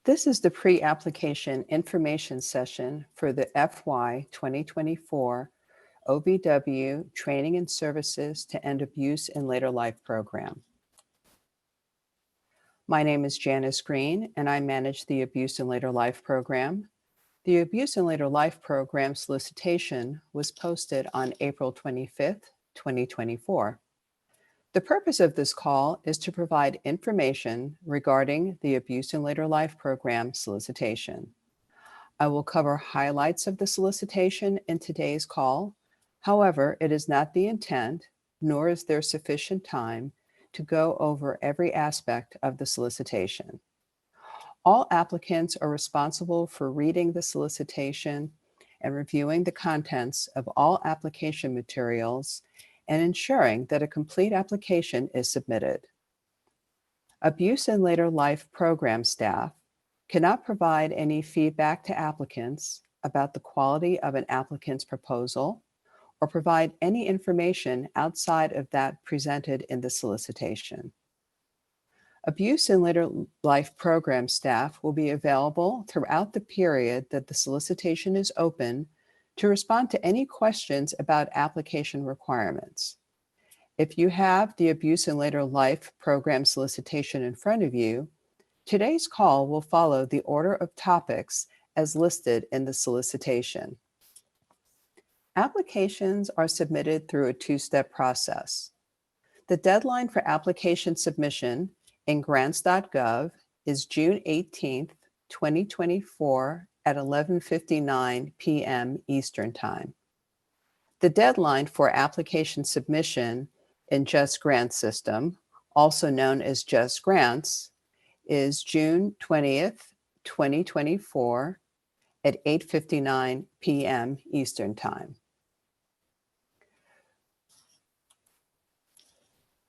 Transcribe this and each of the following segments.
This is the pre-application information session for the FY 2024 OVW Training and Services to End Abuse in Later Life program. My name is Janice Green, and I manage the Abuse in Later Life program. The Abuse in Later Life program solicitation was posted on April 25th, 2024. The purpose of this call is to provide information regarding the Abuse in Later Life program solicitation. I will cover highlights of the solicitation in today's call. However, it is not the intent, nor is there sufficient time to go over every aspect of the solicitation. All applicants are responsible for reading the solicitation and reviewing the contents of all application materials and ensuring that a complete application is submitted. Abuse in Later Life program staff cannot provide any feedback to applicants about the quality of an applicant's proposal or provide any information outside of that presented in the solicitation. Abuse in Later Life program staff will be available throughout the period that the solicitation is open to respond to any questions about application requirements. If you have the Abuse in Later Life program solicitation in front of you, today's call will follow the order of topics as listed in the solicitation. Applications are submitted through a two-step process. The deadline for application submission in grants.gov is June 18th, 2024 at 11:59 p.m. Eastern Time. The deadline for application submission in Just Grants system, also known as Just Grants, is June 20th, 2024 at 8:59 p.m. Eastern Time.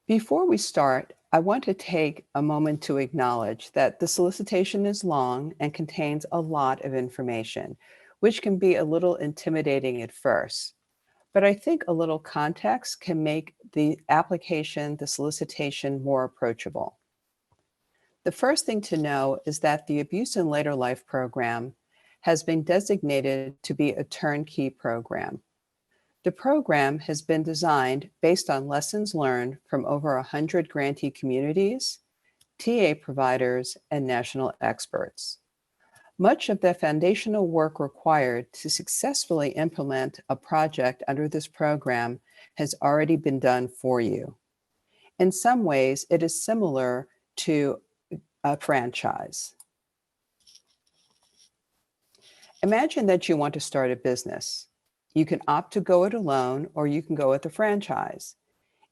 Before we start, I want to take a moment to acknowledge that the solicitation is long and contains a lot of information, which can be a little intimidating at first. But I think a little context can make the application, the solicitation, more approachable. The first thing to know is that the Abuse in Later Life program has been designated to be a turnkey program. The program has been designed based on lessons learned from over 100 grantee communities, TA providers, and national experts. Much of the foundational work required to successfully implement a project under this program has already been done for you. In some ways, it is similar to a franchise. Imagine that you want to start a business. You can opt to go it alone, or you can go with a franchise.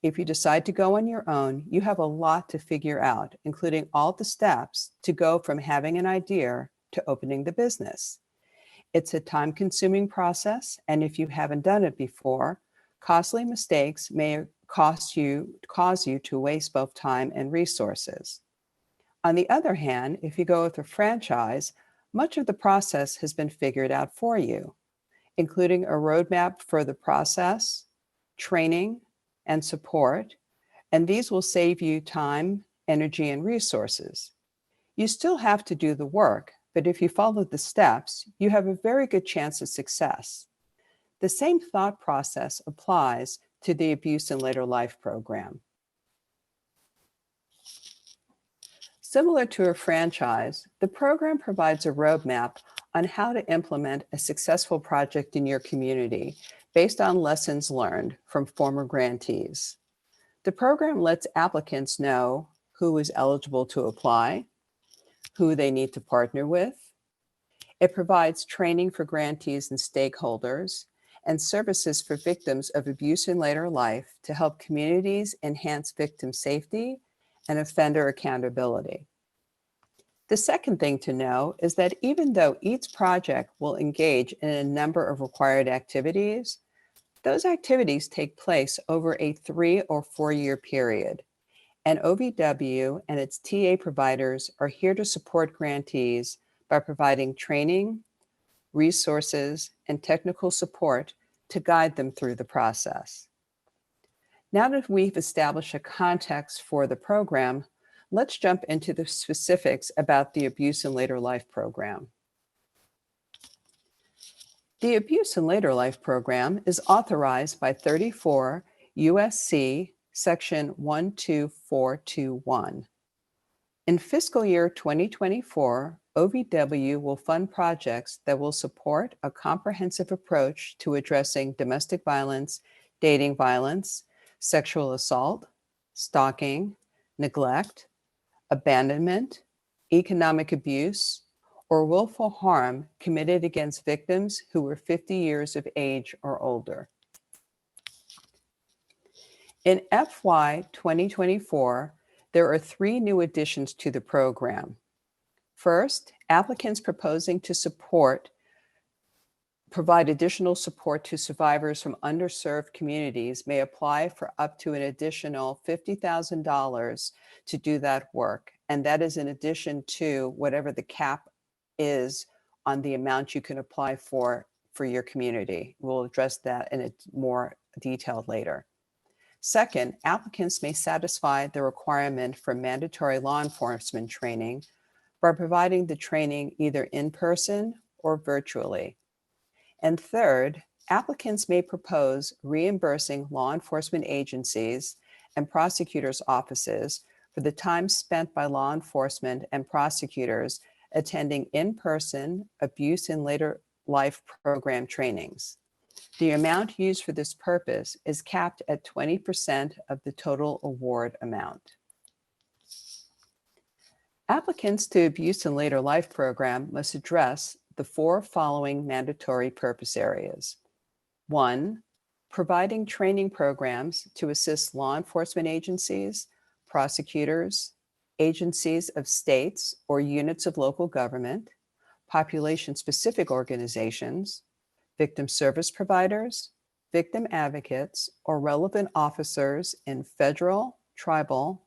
If you decide to go on your own, you have a lot to figure out, including all the steps to go from having an idea to opening the business. It's a time-consuming process, and if you haven't done it before, costly mistakes may cause you to waste both time and resources. On the other hand, if you go with a franchise, much of the process has been figured out for you, including a roadmap for the process, training, and support, and these will save you time, energy, and resources. You still have to do the work, but if you follow the steps, you have a very good chance of success. The same thought process applies to the Abuse in Later Life program. Similar to a franchise, the program provides a roadmap on how to implement a successful project in your community based on lessons learned from former grantees. The program lets applicants know who is eligible to apply, who they need to partner with. It provides training for grantees and stakeholders and services for victims of abuse in later life to help communities enhance victim safety and offender accountability. The second thing to know is that even though each project will engage in a number of required activities, those activities take place over a 3 or 4 year period. And OVW and its TA providers are here to support grantees by providing training, resources, and technical support to guide them through the process. Now that we've established a context for the program, Let's jump into the specifics about the Abuse in Later Life program. The Abuse in Later Life program is authorized by 34 U.S.C. Section 12421. In fiscal year 2024, OVW will fund projects that will support a comprehensive approach to addressing domestic violence, dating violence, sexual assault, stalking, neglect, abandonment, economic abuse, or willful harm committed against victims who were 50 years of age or older. In FY 2024, there are 3 new additions to the program. First, applicants proposing to provide additional support to survivors from underserved communities may apply for up to an additional $50,000 to do that work. And that is in addition to whatever the cap is on the amount you can apply for your community. We'll address that in a more detail later. Second, applicants may satisfy the requirement for mandatory law enforcement training by providing the training either in person or virtually. And third, applicants may propose reimbursing law enforcement agencies and prosecutors' offices for the time spent by law enforcement and prosecutors attending in-person abuse in later life program trainings. The amount used for this purpose is capped at 20% of the total award amount. Applicants to Abuse in Later Life program must address the 4 following mandatory purpose areas. 1, providing training programs to assist law enforcement agencies, prosecutors, agencies of states or units of local government, population-specific organizations, victim service providers, victim advocates, or relevant officers in federal, tribal,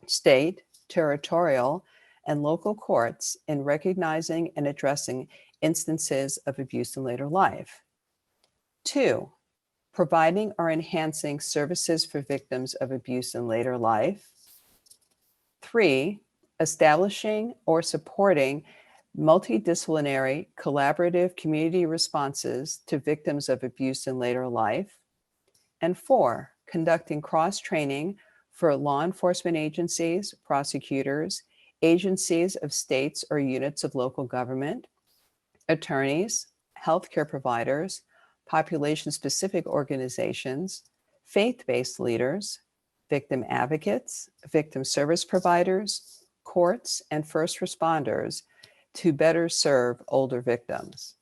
state, territorial, and local courts in recognizing and addressing instances of abuse in later life. 2, providing or enhancing services for victims of abuse in later life. 3, establishing or supporting multidisciplinary, collaborative community responses to victims of abuse in later life. And 4, conducting cross-training for law enforcement agencies, prosecutors, agencies of states or units of local government, attorneys, healthcare providers, population-specific organizations, faith-based leaders, victim advocates, victim service providers, courts, and first responders to better serve older victims.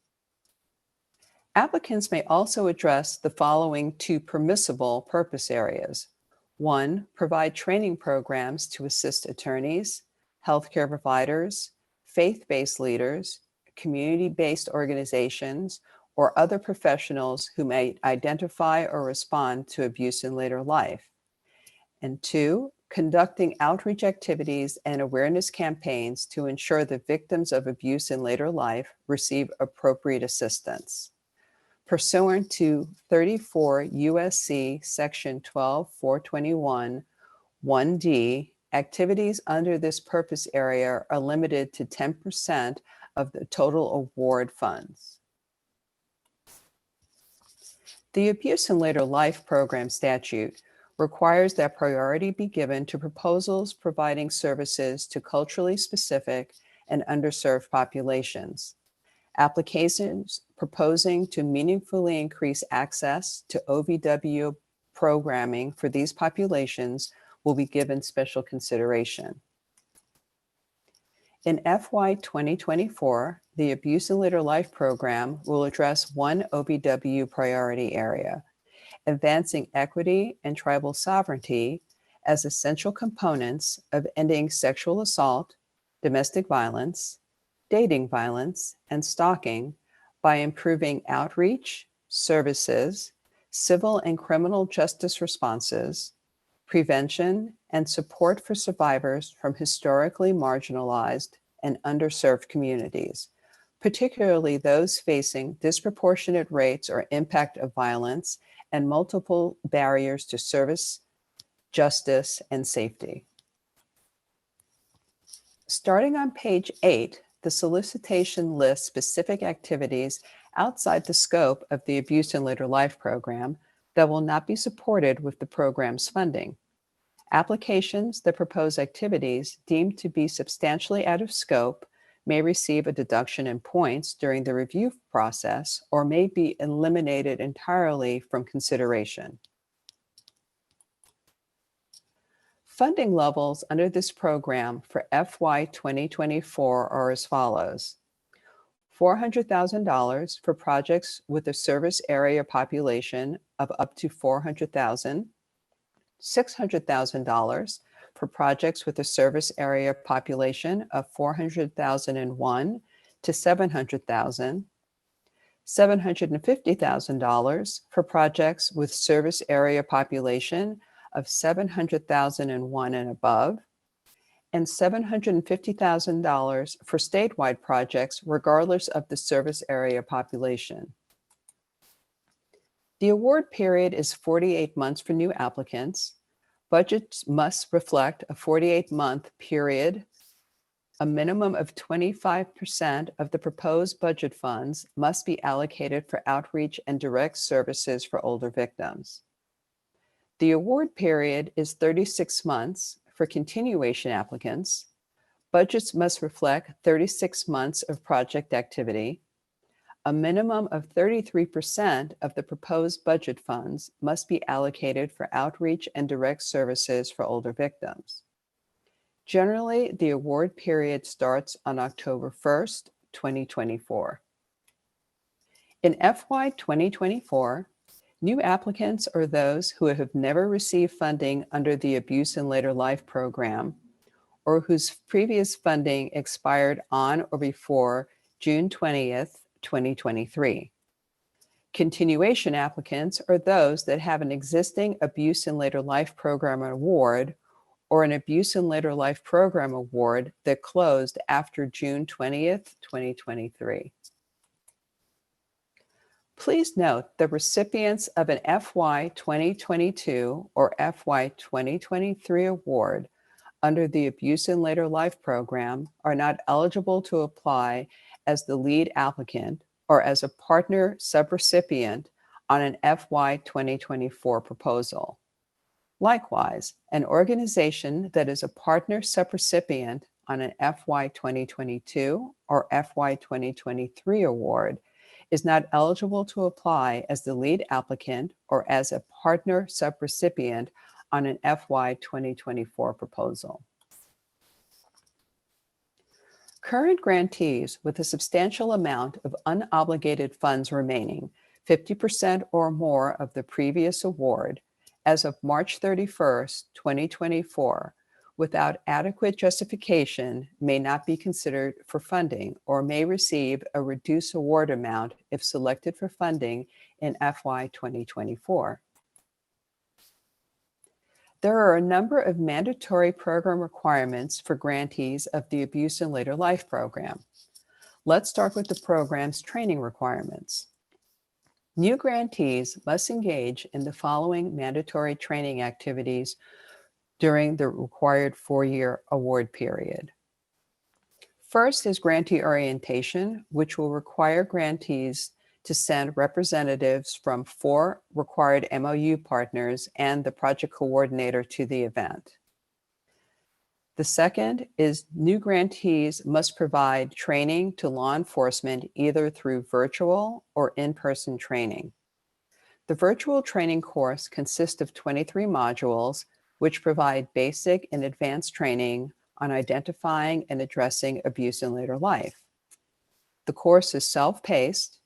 Applicants may also address the following 2 permissible purpose areas. 1, provide training programs to assist attorneys, healthcare providers, faith-based leaders, community-based organizations, or other professionals who may identify or respond to abuse in later life. And 2, conducting outreach activities and awareness campaigns to ensure that victims of abuse in later life receive appropriate assistance. Pursuant to 34 U.S.C. Section 12421, 1D, activities under this purpose area are limited to 10% of the total award funds. The Abuse in Later Life Program statute requires that priority be given to proposals providing services to culturally specific and underserved populations. Applications proposing to meaningfully increase access to OVW programming for these populations will be given special consideration. In FY 2024, the Abuse in Later Life program will address 1 OVW priority area, advancing equity and tribal sovereignty as essential components of ending sexual assault, domestic violence, dating violence, and stalking by improving outreach, services, civil and criminal justice responses, prevention, and support for survivors from historically marginalized and underserved communities, particularly those facing disproportionate rates or impact of violence and multiple barriers to service, justice, and safety. Starting on page 8, the solicitation lists specific activities outside the scope of the Abuse in Later Life program that will not be supported with the program's funding. Applications that propose activities deemed to be substantially out of scope may receive a deduction in points during the review process or may be eliminated entirely from consideration. Funding levels under this program for FY 2024 are as follows: $400,000 for projects with a service area population of up to 400,000, $600,000 for projects with a service area population of 400,001 to 700,000, $750,000 for projects with service area population of 700,001 and above, and $750,000 for statewide projects regardless of the service area population. The award period is 48 months for new applicants. Budgets must reflect a 48-month period. A minimum of 25% of the proposed budget funds must be allocated for outreach and direct services for older victims. The award period is 36 months for continuation applicants. Budgets must reflect 36 months of project activity. A minimum of 33% of the proposed budget funds must be allocated for outreach and direct services for older victims. Generally, the award period starts on October 1st, 2024. In FY 2024, new applicants are those who have never received funding under the Abuse in Later Life program or whose previous funding expired on or before June 20th, 2023. Continuation applicants are those that have an existing Abuse in Later Life program award or an Abuse in Later Life program award that closed after June 20th, 2023. Please note that recipients of an FY 2022 or FY 2023 award under the Abuse in Later Life program are not eligible to apply as the lead applicant or as a partner subrecipient on an FY 2024 proposal. Likewise, an organization that is a partner subrecipient on an FY 2022 or FY 2023 award is not eligible to apply as the lead applicant or as a partner subrecipient on an FY 2024 proposal. Current grantees with a substantial amount of unobligated funds remaining, 50% or more of the previous award, as of March 31st, 2024, without adequate justification may not be considered for funding or may receive a reduced award amount if selected for funding in FY 2024. There are a number of mandatory program requirements for grantees of the Abuse in Later Life program. Let's start with the program's training requirements. New grantees must engage in the following mandatory training activities during the required 4-year award period. First is grantee orientation, which will require grantees to send representatives from 4 required MOU partners and the project coordinator to the event. The second is new grantees must provide training to law enforcement either through virtual or in-person training. The virtual training course consists of 23 modules, which provide basic and advanced training on identifying and addressing abuse in later life. The course is self-paced,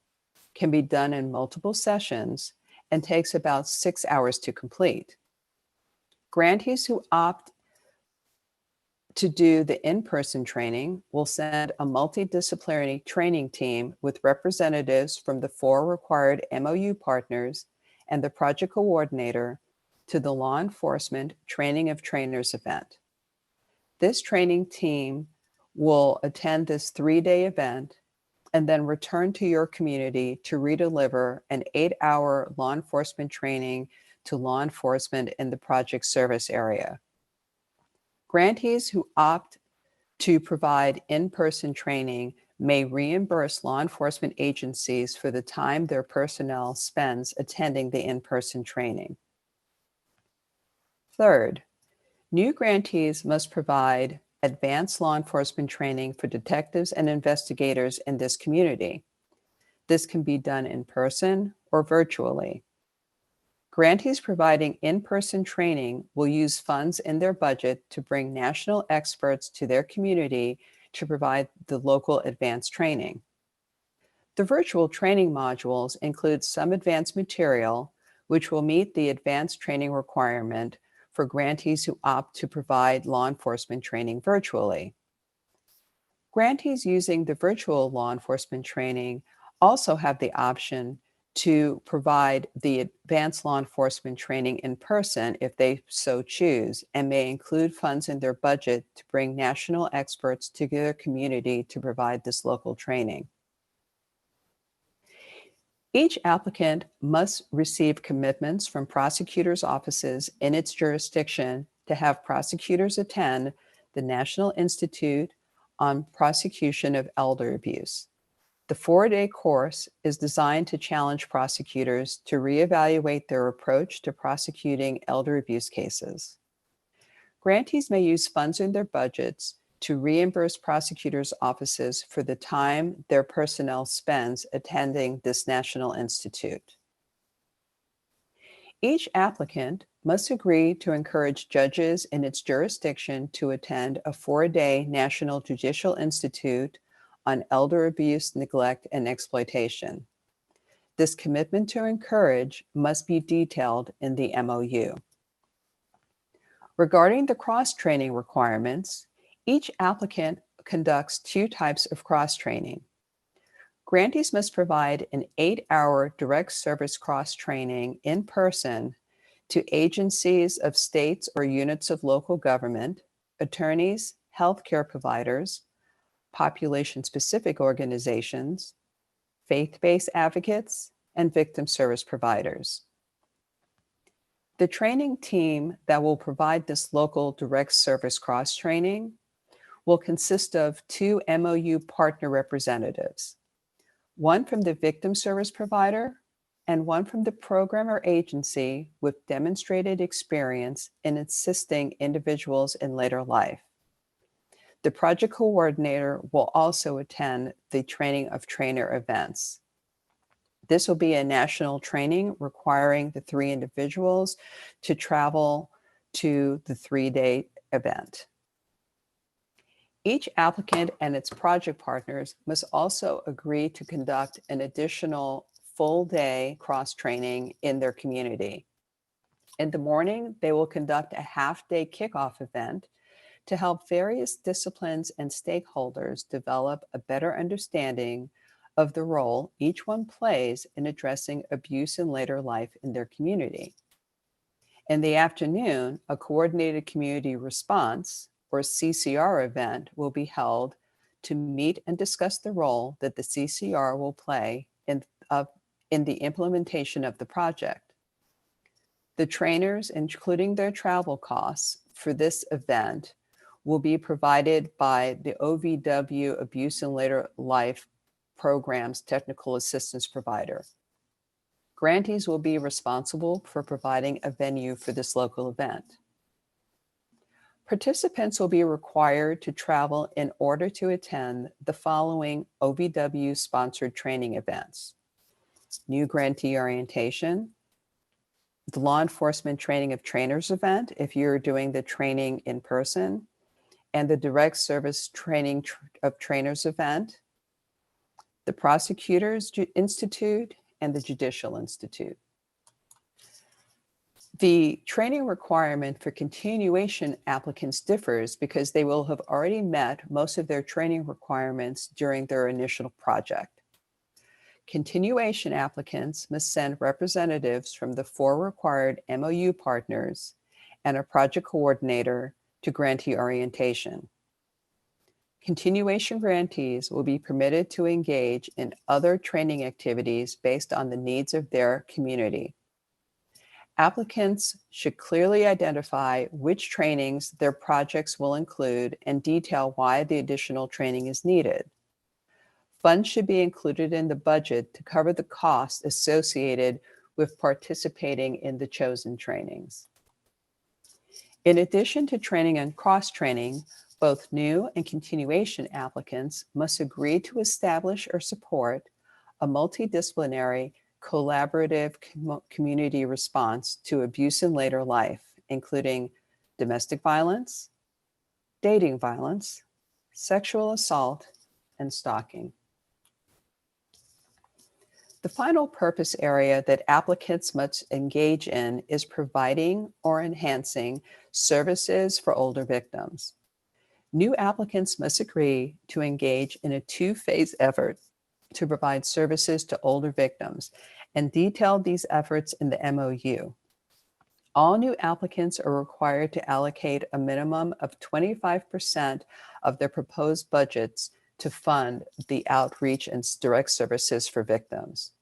can be done in multiple sessions, and takes about 6 hours to complete. Grantees who opt to do the in-person training will send a multidisciplinary training team with representatives from the 4 required MOU partners and the project coordinator to the Law Enforcement Training of Trainers event. This training team will attend this 3-day event and then return to your community to redeliver an 8-hour law enforcement training to law enforcement in the project service area. Grantees who opt to provide in-person training may reimburse law enforcement agencies for the time their personnel spends attending the in-person training. Third, new grantees must provide advanced law enforcement training for detectives and investigators in this community. This can be done in person or virtually. Grantees providing in-person training will use funds in their budget to bring national experts to their community to provide the local advanced training. The virtual training modules include some advanced material, which will meet the advanced training requirement for grantees who opt to provide law enforcement training virtually. Grantees using the virtual law enforcement training also have the option to provide the advanced law enforcement training in person if they so choose, and may include funds in their budget to bring national experts to their community to provide this local training. Each applicant must receive commitments from prosecutors' offices in its jurisdiction to have prosecutors attend the National Institute on Prosecution of Elder Abuse. The 4-day course is designed to challenge prosecutors to reevaluate their approach to prosecuting elder abuse cases. Grantees may use funds in their budgets to reimburse prosecutors' offices for the time their personnel spends attending this National Institute. Each applicant must agree to encourage judges in its jurisdiction to attend a 4-day National Judicial Institute on elder abuse, neglect, and exploitation. This commitment to encourage must be detailed in the MOU. Regarding the cross-training requirements, each applicant conducts 2 types of cross-training. Grantees must provide an 8-hour direct service cross-training in person to agencies of states or units of local government, attorneys, healthcare providers, population-specific organizations, faith-based advocates, and victim service providers. The training team that will provide this local direct service cross-training will consist of 2 MOU partner representatives, one from the victim service provider and one from the program or agency with demonstrated experience in assisting individuals in later life. The project coordinator will also attend the training of trainer events. This will be a national training requiring the 3 individuals to travel to the 3-day event. Each applicant and its project partners must also agree to conduct an additional full-day cross-training in their community. In the morning, they will conduct a half-day kickoff event to help various disciplines and stakeholders develop a better understanding of the role each one plays in addressing abuse in later life in their community. In the afternoon, a coordinated community response, or CCR event, will be held to meet and discuss the role that the CCR will play in the implementation of the project. The trainers, including their travel costs for this event, will be provided by the OVW Abuse in Later Life Program's technical assistance provider. Grantees will be responsible for providing a venue for this local event. Participants will be required to travel in order to attend the following OVW-sponsored training events: New Grantee Orientation, the Law Enforcement Training of Trainers event, if you're doing the training in person, and the Direct Service Training of Trainers event, the Prosecutors Institute, and the Judicial Institute. The training requirement for continuation applicants differs because they will have already met most of their training requirements during their initial project. Continuation applicants must send representatives from the 4 required MOU partners and a project coordinator to grantee orientation. Continuation grantees will be permitted to engage in other training activities based on the needs of their community. Applicants should clearly identify which trainings their projects will include and detail why the additional training is needed. Funds should be included in the budget to cover the costs associated with participating in the chosen trainings. In addition to training and cross-training, both new and continuation applicants must agree to establish or support a multidisciplinary, collaborative community response to abuse in later life, including domestic violence, dating violence, sexual assault, and stalking. The final purpose area that applicants must engage in is providing or enhancing services for older victims. New applicants must agree to engage in a two-phase effort to provide services to older victims and detail these efforts in the MOU. All new applicants are required to allocate a minimum of 25% of their proposed budgets to fund the outreach and direct services for victims.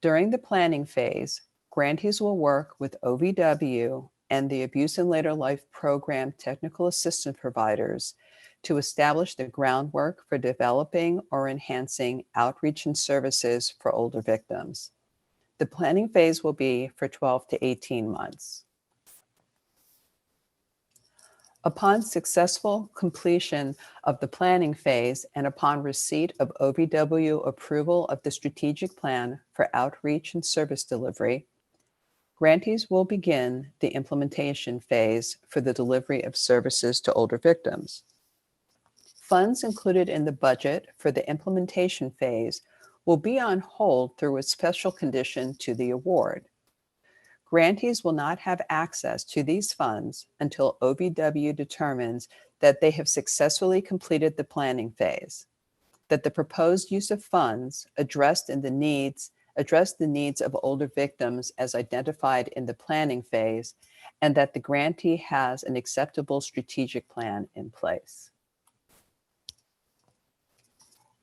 During the planning phase, grantees will work with OVW and the Abuse in Later Life Program technical assistance providers to establish the groundwork for developing or enhancing outreach and services for older victims. The planning phase will be for 12 to 18 months. Upon successful completion of the planning phase and upon receipt of OVW approval of the strategic plan for outreach and service delivery, grantees will begin the implementation phase for the delivery of services to older victims. Funds included in the budget for the implementation phase will be on hold through a special condition to the award. Grantees will not have access to these funds until OVW determines that they have successfully completed the planning phase, that the proposed use of funds address the needs of older victims as identified in the planning phase, and that the grantee has an acceptable strategic plan in place.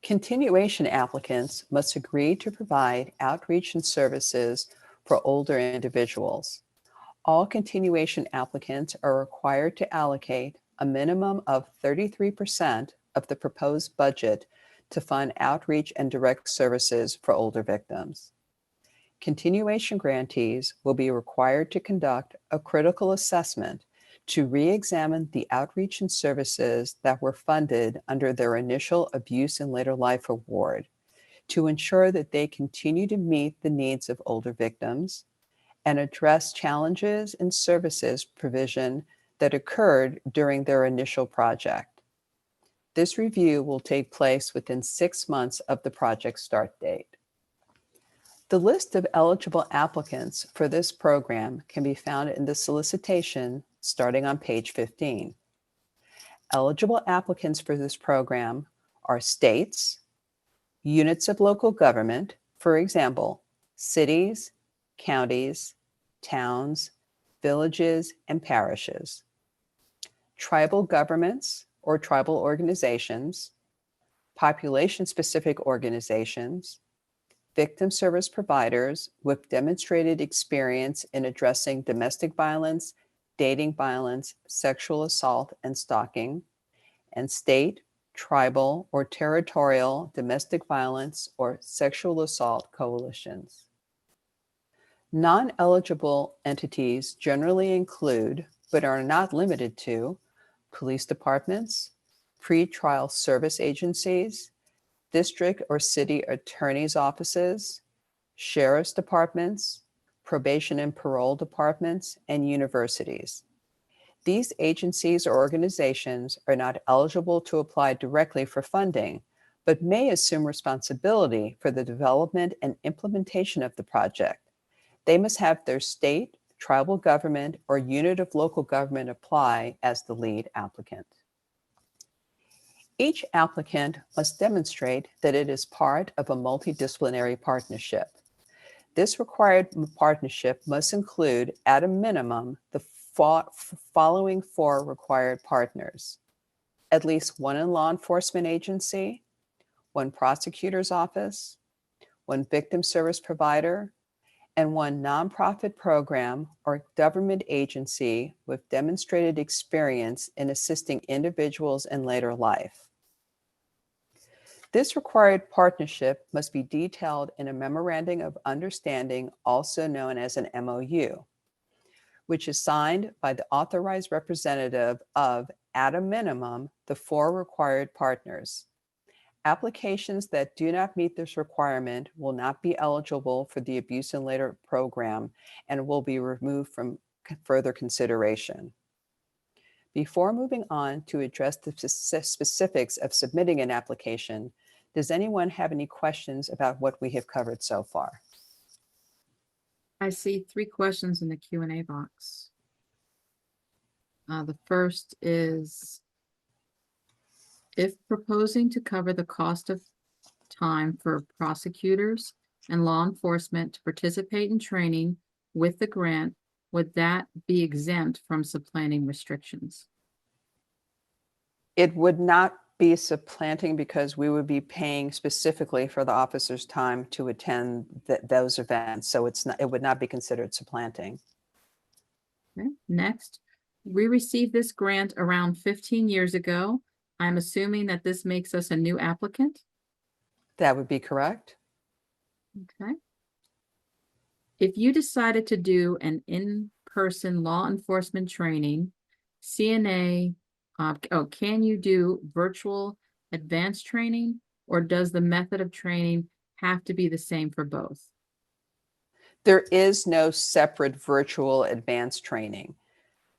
Continuation applicants must agree to provide outreach and services for older individuals. All continuation applicants are required to allocate a minimum of 33% of the proposed budget to fund outreach and direct services for older victims. Continuation grantees will be required to conduct a critical assessment to re-examine the outreach and services that were funded under their initial Abuse in Later Life award, to ensure that they continue to meet the needs of older victims and address challenges in services provision that occurred during their initial project. This review will take place within 6 months of the project start date. The list of eligible applicants for this program can be found in the solicitation starting on page 15. Eligible applicants for this program are states, units of local government, for example, cities, counties, towns, villages, and parishes, tribal governments or tribal organizations, population-specific organizations, victim service providers with demonstrated experience in addressing domestic violence, dating violence, sexual assault, and stalking, and state, tribal, or territorial domestic violence or sexual assault coalitions. Non-eligible entities generally include, but are not limited to, police departments, pretrial service agencies, district or city attorney's offices, sheriff's departments, probation and parole departments, and universities. These agencies or organizations are not eligible to apply directly for funding, but may assume responsibility for the development and implementation of the project. They must have their state, tribal government, or unit of local government apply as the lead applicant. Each applicant must demonstrate that it is part of a multidisciplinary partnership. This required partnership must include, at a minimum, the following 4 required partners: at least 1 in law enforcement agency, 1 prosecutor's office, 1 victim service provider, and one nonprofit program or government agency with demonstrated experience in assisting individuals in later life. This required partnership must be detailed in a Memorandum of Understanding, also known as an MOU, which is signed by the authorized representative of, at a minimum, the 4 required partners. Applications that do not meet this requirement will not be eligible for the Abuse and Later program and will be removed from further consideration. Before moving on to address the specifics of submitting an application, does anyone have any questions about what we have covered so far? I see 3 questions in the Q&A box. The first is, if proposing to cover the cost of time for prosecutors and law enforcement to participate in training with the grant, would that be exempt from supplanting restrictions? It would not be supplanting because we would be paying specifically for the officer's time to attend those events. So it would not be considered supplanting. Okay. Next, we received this grant around 15 years ago. I'm assuming that this makes us a new applicant. That would be correct. Okay. If you decided to do an in-person law enforcement training, CNA, can you do virtual advanced training, or does the method of training have to be the same for both? There is no separate virtual advanced training.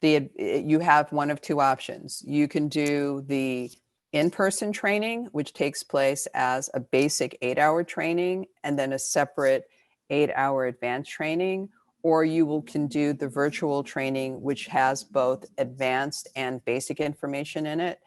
You have one of 2 options. You can do the in-person training, which takes place as a basic 8-hour training and then a separate 8-hour advanced training, or can do the virtual training, which has both advanced and basic information in it.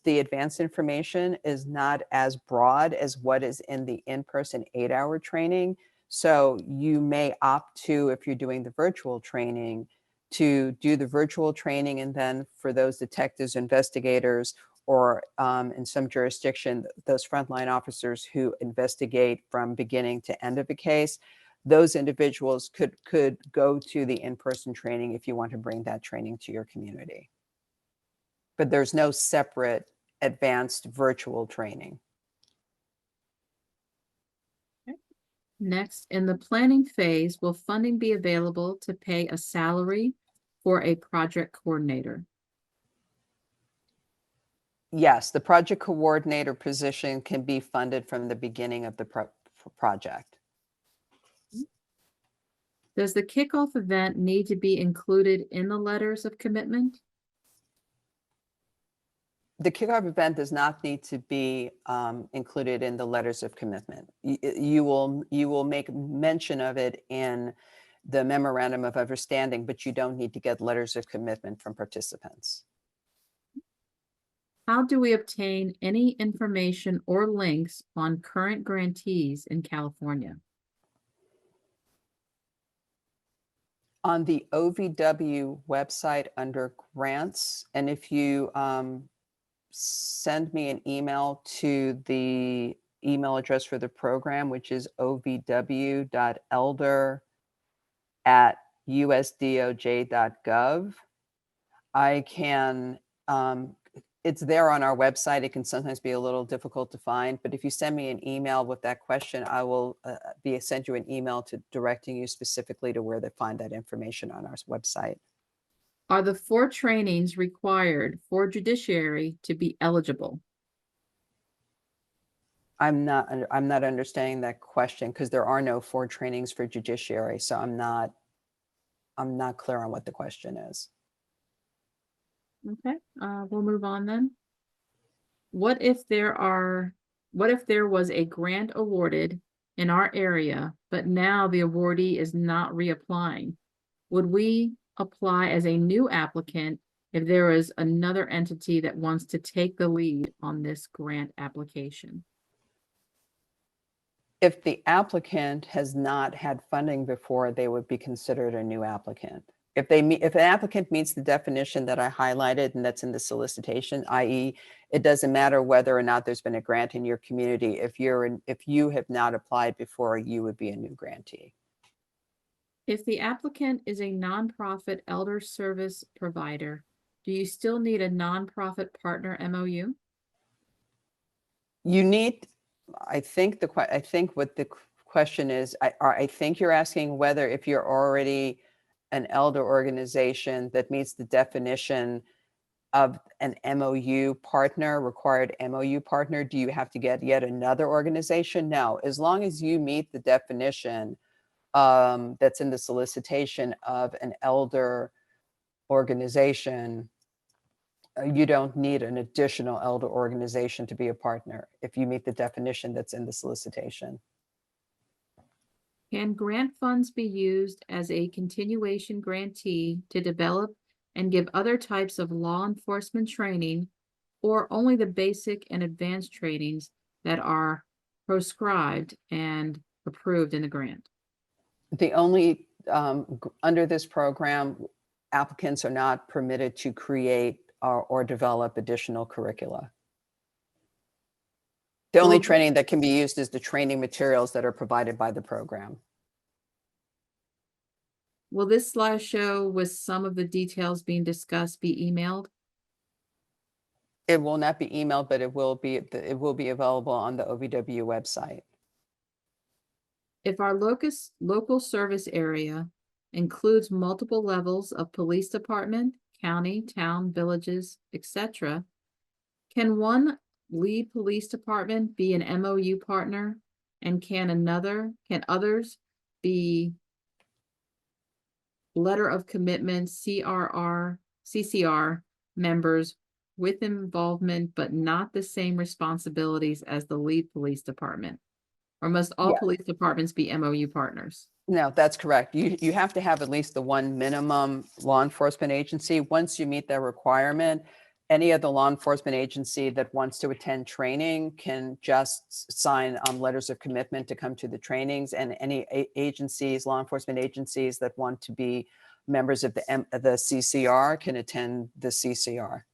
The advanced information is not as broad as what is in the in-person 8-hour training. So you may opt to, if you're doing the virtual training, to do the virtual training, and then for those detectives, investigators, or in some jurisdiction, those frontline officers who investigate from beginning to end of a case, those individuals could go to the in-person training if you want to bring that training to your community. But there's no separate advanced virtual training. Next, in the planning phase, will funding be available to pay a salary for a project coordinator? Yes, the project coordinator position can be funded from the beginning of the project. Does the kickoff event need to be included in the letters of commitment? The kickoff event does not need to be included in the letters of commitment. You will make mention of it in the memorandum of understanding, but you don't need to get letters of commitment from participants. How do we obtain any information or links on current grantees in California? On the OVW website under grants, and if you send me an email to the email address for the program, which is ovw.elder@usdoj.gov, I can, it's there on our website. It can sometimes be a little difficult to find, but if you send me an email with that question, I will send you an email directing you specifically to where to find that information on our website. Are the 4 trainings required for judiciary to be eligible? I'm not understanding that question because there are no 4 trainings for judiciary. So I'm not clear on what the question is. Okay, we'll move on then. What if there was a grant awarded in our area, but now the awardee is not reapplying? Would we apply as a new applicant if there is another entity that wants to take the lead on this grant application? If the applicant has not had funding before, they would be considered a new applicant. If an applicant meets the definition that I highlighted and that's in the solicitation, i.e., it doesn't matter whether or not there's been a grant in your community. If you have not applied before, you would be a new grantee. If the applicant is a nonprofit elder service provider, do you still need a nonprofit partner MOU? You need, I think I think what the question is, I think you're asking whether if you're already an elder organization that meets the definition of an MOU partner, required MOU partner, do you have to get yet another organization? No, as long as you meet the definition that's in the solicitation of an elder organization, you don't need an additional elder organization to be a partner if you meet the definition that's in the solicitation. Can grant funds be used as a continuation grantee to develop and give other types of law enforcement training, or only the basic and advanced trainings that are proscribed and approved in the grant? The only, under this program, applicants are not permitted to create or develop additional curricula. The only Well- training that can be used is the training materials that are provided by the program. Will this slideshow with some of the details being discussed be emailed? It will not be emailed, but it will be available on the OVW website. If our local service area includes multiple levels of police department, county, town, villages, etc., can one lead police department be an MOU partner? And can others be letter of commitment CCR members with involvement but not the same responsibilities as the lead police department? Or must all Yeah. police departments be MOU partners? No, that's correct. You have to have at least the one minimum law enforcement agency. Once you meet that requirement, any other law enforcement agency that wants to attend training can just sign letters of commitment to come to the trainings, and any agencies, law enforcement agencies that want to be members of the CCR can attend the CCR.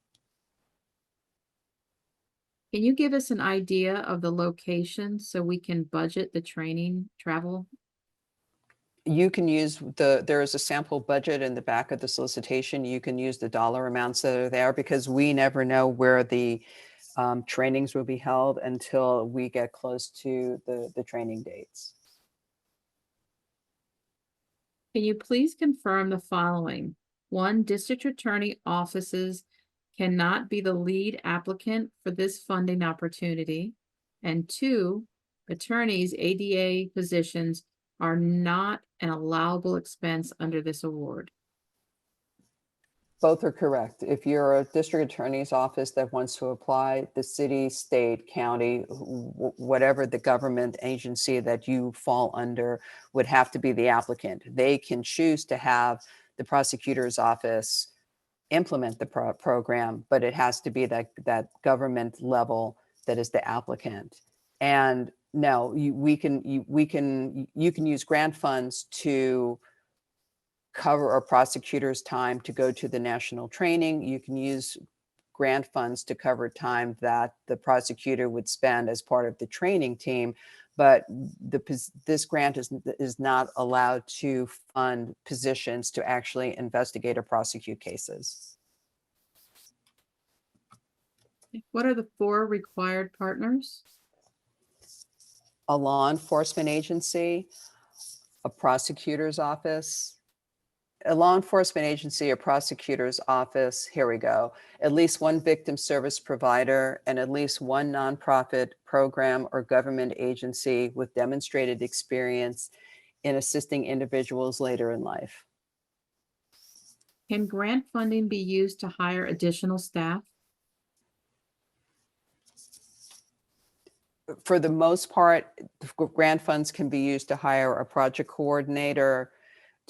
Can you give us an idea of the location so we can budget the training travel? You can use there is a sample budget in the back of the solicitation. You can use the dollar amounts that are there, because we never know where the trainings will be held until we get close to the training dates. Can you please confirm the following? One, district attorney offices cannot be the lead applicant for this funding opportunity. And two, attorneys' ADA positions are not an allowable expense under this award. Both are correct. If you're a district attorney's office that wants to apply, the city, state, county, whatever the government agency that you fall under would have to be the applicant. They can choose to have the prosecutor's office implement the program, but it has to be that government level that is the applicant. And no, you can use grant funds to cover a prosecutor's time to go to the national training. You can use grant funds to cover time that the prosecutor would spend as part of the training team, but this grant is not allowed to fund positions to actually investigate or prosecute cases. What are the 4 required partners? A law enforcement agency, a prosecutor's office, a law enforcement agency, a prosecutor's office, here we go, at least one victim service provider, and at least one nonprofit program or government agency with demonstrated experience in assisting individuals later in life. Can grant funding be used to hire additional staff? For the most part, grant funds can be used to hire a project coordinator,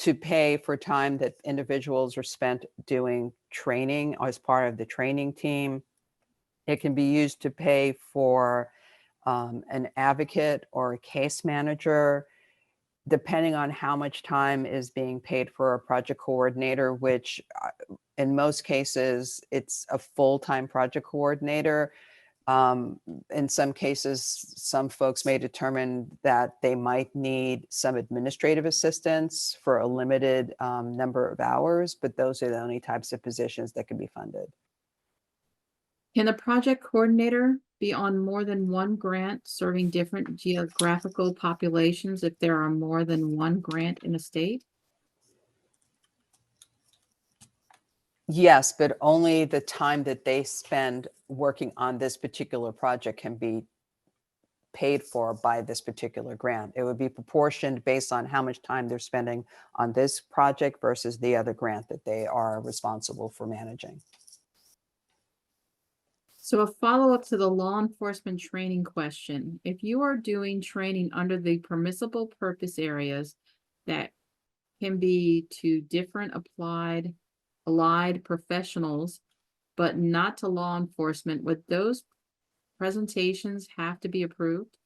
to pay for time that individuals are spent doing training as part of the training team. It can be used to pay for an advocate or a case manager, depending on how much time is being paid for a project coordinator, which in most cases, it's a full-time project coordinator. In some cases, some folks may determine that they might need some administrative assistance for a limited number of hours, but those are the only types of positions that can be funded. Can the project coordinator be on more than one grant serving different geographical populations if there are more than one grant in a state? Yes, but only the time that they spend working on this particular project can be paid for by this particular grant. It would be proportioned based on how much time they're spending on this project versus the other grant that they are responsible for managing. So a follow-up to the law enforcement training question. If you are doing training under the permissible purpose areas that can be to different allied professionals, but not to law enforcement, would those presentations have to be approved?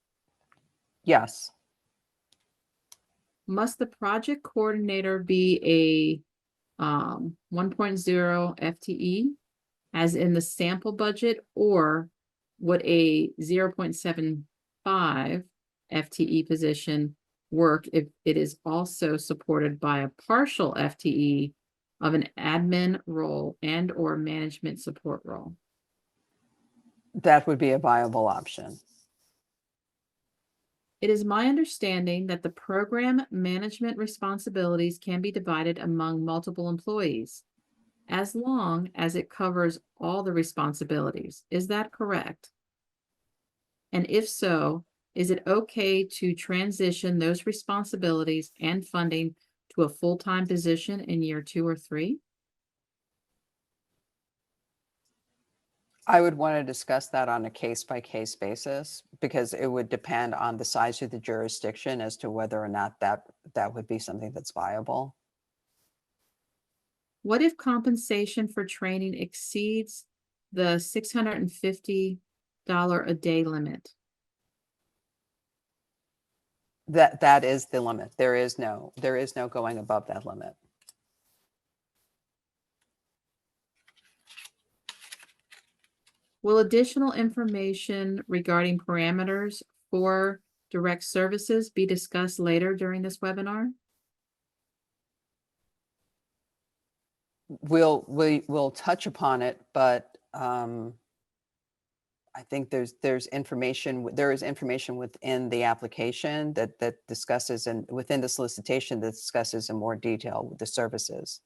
Yes. Must the project coordinator be a 1.0 FTE, as in the sample budget, or would a 0.75 FTE position work if it is also supported by a partial FTE of an admin role and or management support role? That would be a viable option. It is my understanding that the program management responsibilities can be divided among multiple employees, as long as it covers all the responsibilities. Is that correct? And if so, is it okay to transition those responsibilities and funding to a full-time position in year 2 or 3? I would want to discuss that on a case-by-case basis because it would depend on the size of the jurisdiction as to whether or not that would be something that's viable. What if compensation for training exceeds the $650 a day limit? That is the limit. There is no going above that limit. Will additional information regarding parameters for direct services be discussed later during this webinar? We'll touch upon it, but I think there is information within the application that discusses, and within the solicitation that discusses in more detail the services.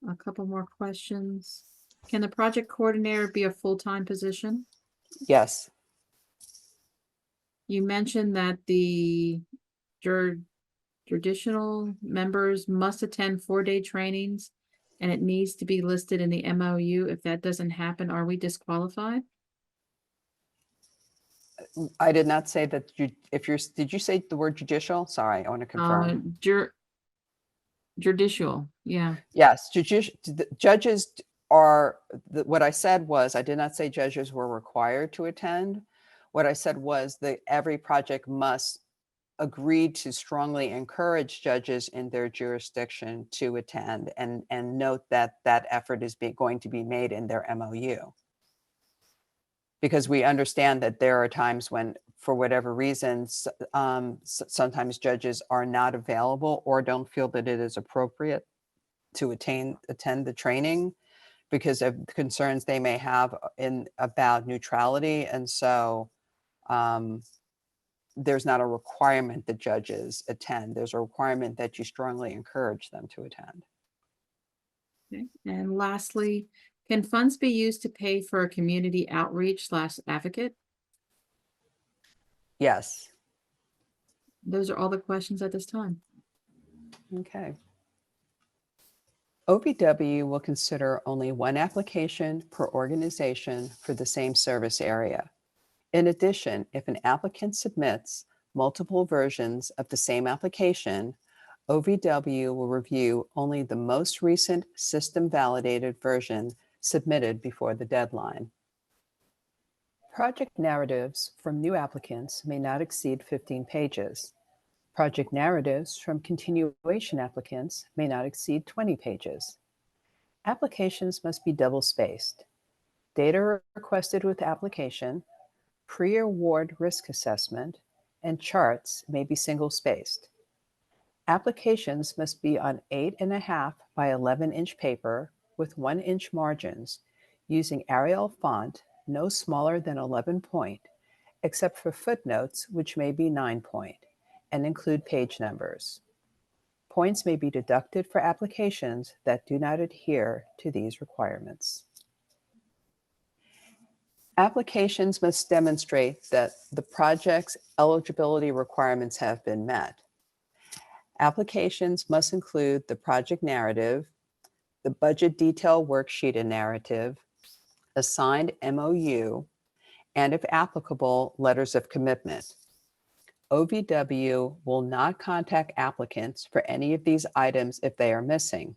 A couple more questions. Can the project coordinator be a full-time position? Yes. You mentioned that the judicial members must attend 4-day trainings, and it needs to be listed in the MOU. If that doesn't happen, are we disqualified? I did not say that did you say the word judicial? Sorry, I want to confirm. Judicial, yeah. Yes, judges are, what I said was, I did not say judges were required to attend. What I said was that every project must agree to strongly encourage judges in their jurisdiction to attend and note that that effort is going to be made in their MOU. Because we understand that there are times when, for whatever reasons, sometimes judges are not available or don't feel that it is appropriate to attend the training because of concerns they may have about neutrality. And so there's not a requirement that judges attend. There's a requirement that you strongly encourage them to attend. Okay. And lastly, can funds be used to pay for a community outreach / advocate? Yes. Those are all the questions at this time. Okay. OVW will consider only one application per organization for the same service area. In addition, if an applicant submits multiple versions of the same application, OVW will review only the most recent system-validated version submitted before the deadline. Project narratives from new applicants may not exceed 15 pages. Project narratives from continuation applicants may not exceed 20 pages. Applications must be double-spaced. data requested with application, pre-award risk assessment, and charts may be single-spaced. Applications must be on 8.5 by 11-inch paper with 1-inch margins using Arial font no smaller than 11 point, except for footnotes, which may be 9 point, and include page numbers. Points may be deducted for applications that do not adhere to these requirements. Applications must demonstrate that the project's eligibility requirements have been met. Applications must include the project narrative, the budget detail worksheet and narrative, a signed MOU, and if applicable, letters of commitment. OVW will not contact applicants for any of these items if they are missing.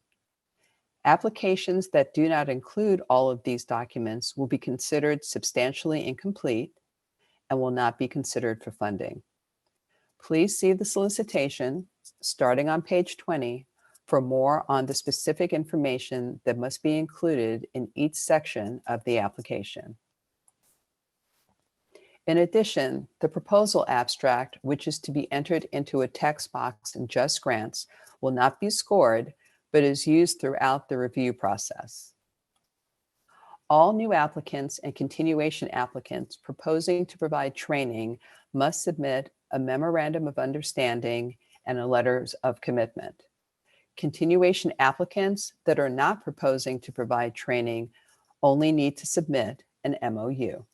Applications that do not include all of these documents will be considered substantially incomplete and will not be considered for funding. Please see the solicitation, starting on page 20, for more on the specific information that must be included in each section of the application. In addition, the proposal abstract, which is to be entered into a text box in Just Grants, will not be scored, but is used throughout the review process. All new applicants and continuation applicants proposing to provide training must submit a memorandum of understanding and a letters of commitment. Continuation applicants that are not proposing to provide training only need to submit an MOU.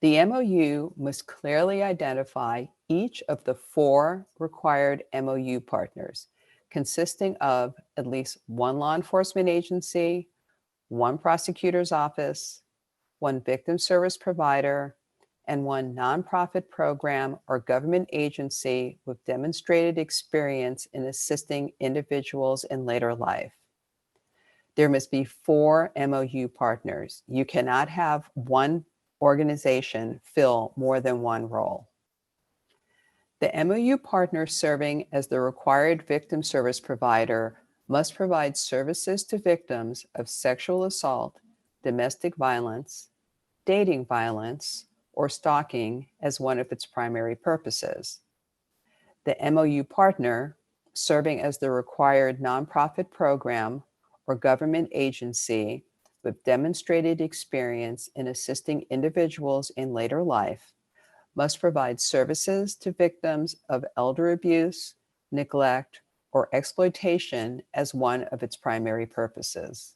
The MOU must clearly identify each of the 4 required MOU partners, consisting of at least 1 law enforcement agency, 1 prosecutor's office, 1 victim service provider, and 1 nonprofit program or government agency with demonstrated experience in assisting individuals in later life. There must be 4 MOU partners. You cannot have 1 organization fill more than 1 role. The MOU partner serving as the required victim service provider must provide services to victims of sexual assault, domestic violence, dating violence, or stalking as one of its primary purposes. The MOU partner serving as the required nonprofit program or government agency with demonstrated experience in assisting individuals in later life must provide services to victims of elder abuse, neglect, or exploitation as one of its primary purposes.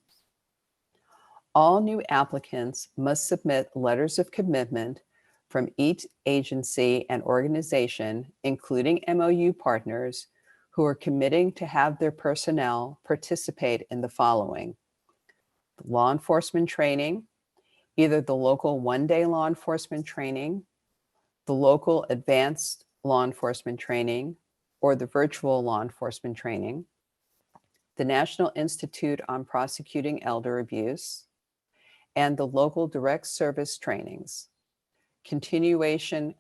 All new applicants must submit letters of commitment from each agency and organization, including MOU partners, who are committing to have their personnel participate in the following: law enforcement training, either the local 1-day law enforcement training, the local advanced law enforcement training, or the virtual law enforcement training, the National Institute on Prosecuting Elder Abuse, and the local direct service trainings. Continuation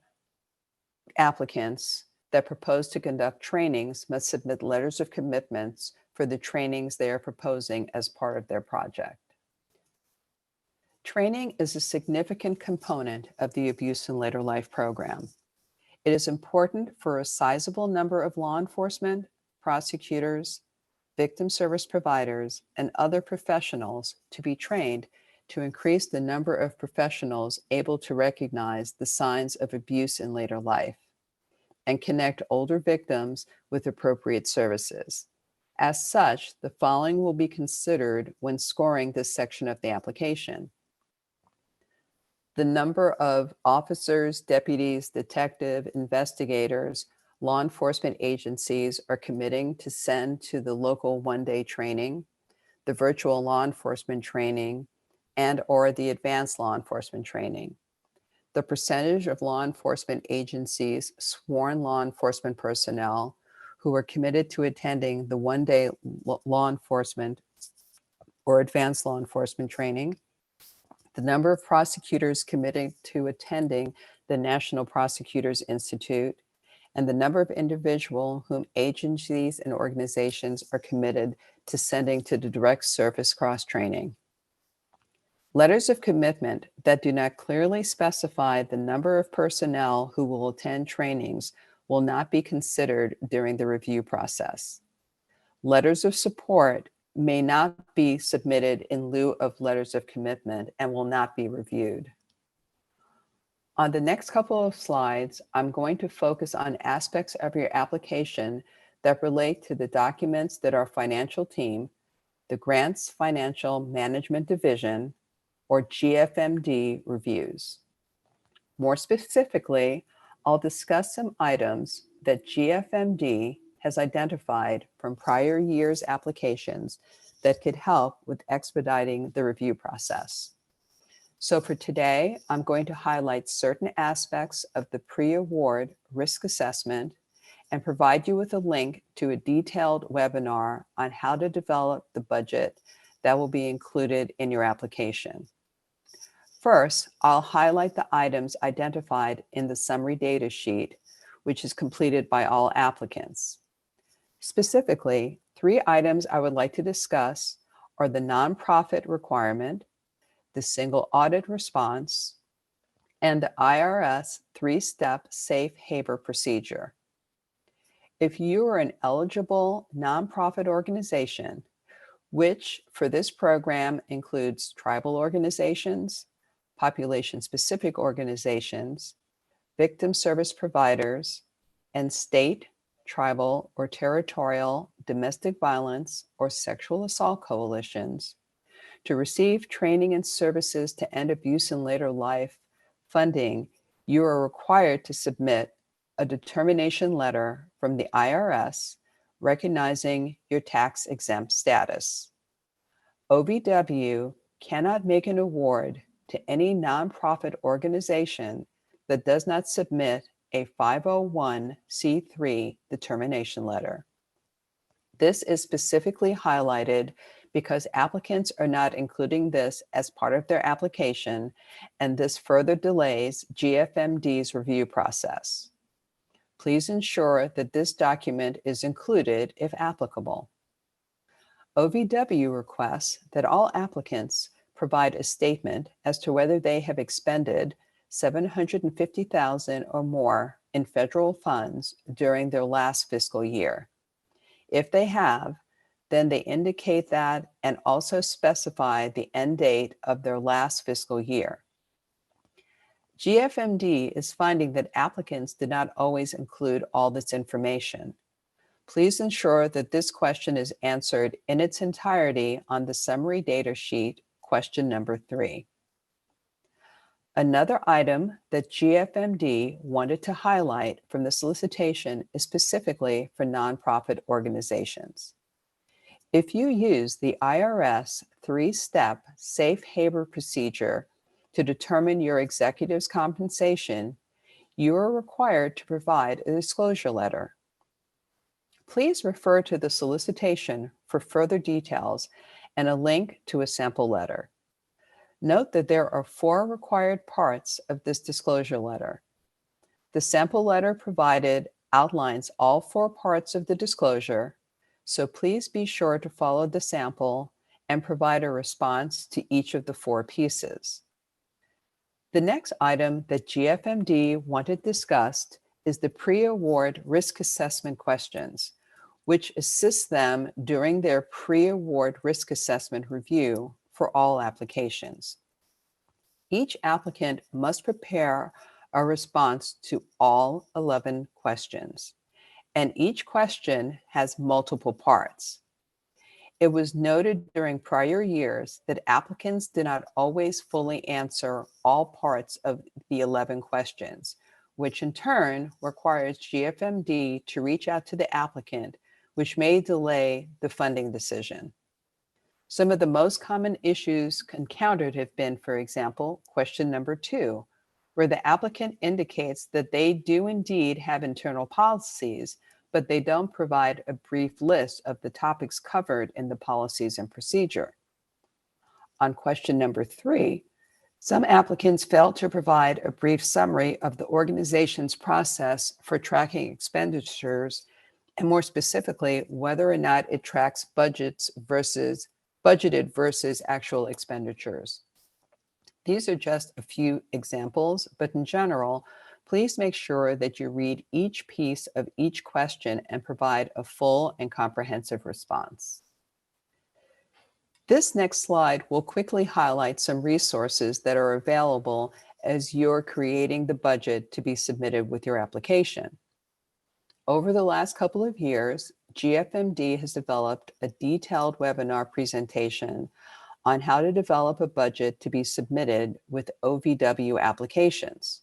applicants that propose to conduct trainings must submit letters of commitments for the trainings they are proposing as part of their project. Training is a significant component of the Abuse in Later Life program. It is important for a sizable number of law enforcement, prosecutors, victim service providers, and other professionals to be trained to increase the number of professionals able to recognize the signs of abuse in later life and connect older victims with appropriate services. As such, the following will be considered when scoring this section of the application: the number of officers, deputies, detective, investigators, law enforcement agencies are committing to send to the local 1-day training, the virtual law enforcement training, and/or the advanced law enforcement training. The percentage of law enforcement agencies' sworn law enforcement personnel who are committed to attending the 1-day law enforcement or advanced law enforcement training, the number of prosecutors committing to attending the National Prosecutors Institute, and the number of individuals whom agencies and organizations are committed to sending to the direct service cross-training. Letters of commitment that do not clearly specify the number of personnel who will attend trainings will not be considered during the review process. Letters of support may not be submitted in lieu of letters of commitment and will not be reviewed. On the next couple of slides, I'm going to focus on aspects of your application that relate to the documents that our financial team, the Grants Financial Management Division, or GFMD, reviews. More specifically, I'll discuss some items that GFMD has identified from prior year's applications that could help with expediting the review process. So for today, I'm going to highlight certain aspects of the pre-award risk assessment and provide you with a link to a detailed webinar on how to develop the budget that will be included in your application. First, I'll highlight the items identified in the summary data sheet, which is completed by all applicants. Specifically, 3 items I would like to discuss are the nonprofit requirement, the single audit response, and the IRS 3-step safe harbor procedure. If you are an eligible nonprofit organization, which for this program includes tribal organizations, population-specific organizations, victim service providers, and state, tribal, or territorial domestic violence or sexual assault coalitions, to receive training and services to end abuse in later life funding, you are required to submit a determination letter from the IRS recognizing your tax-exempt status. OVW cannot make an award to any nonprofit organization that does not submit a 501c3 determination letter. This is specifically highlighted because applicants are not including this as part of their application, and this further delays GFMD's review process. Please ensure that this document is included if applicable. OVW requests that all applicants provide a statement as to whether they have expended $750,000 or more in federal funds during their last fiscal year. If they have, then they indicate that and also specify the end date of their last fiscal year. GFMD is finding that applicants did not always include all this information. Please ensure that this question is answered in its entirety on the summary data sheet, question number 3. Another item that GFMD wanted to highlight from the solicitation is specifically for nonprofit organizations. If you use the IRS 3-step safe harbor procedure to determine your executive's compensation, you are required to provide a disclosure letter. Please refer to the solicitation for further details and a link to a sample letter. Note that there are 4 required parts of this disclosure letter. The sample letter provided outlines all 4 parts of the disclosure, so please be sure to follow the sample and provide a response to each of the 4 pieces. The next item that GFMD wanted discussed is the pre-award risk assessment questions, which assist them during their pre-award risk assessment review for all applications. Each applicant must prepare a response to all 11 questions, and each question has multiple parts. It was noted during prior years that applicants did not always fully answer all parts of the 11 questions, which in turn requires GFMD to reach out to the applicant, which may delay the funding decision. Some of the most common issues encountered have been, for example, question number 2, where the applicant indicates that they do indeed have internal policies, but they don't provide a brief list of the topics covered in the policies and procedure. On question number 3, some applicants failed to provide a brief summary of the organization's process for tracking expenditures, and more specifically, whether or not it tracks budgeted versus actual expenditures. These are just a few examples, but in general, please make sure that you read each piece of each question and provide a full and comprehensive response. This next slide will quickly highlight some resources that are available as you're creating the budget to be submitted with your application. Over the last couple of years, GFMD has developed a detailed webinar presentation on how to develop a budget to be submitted with OVW applications.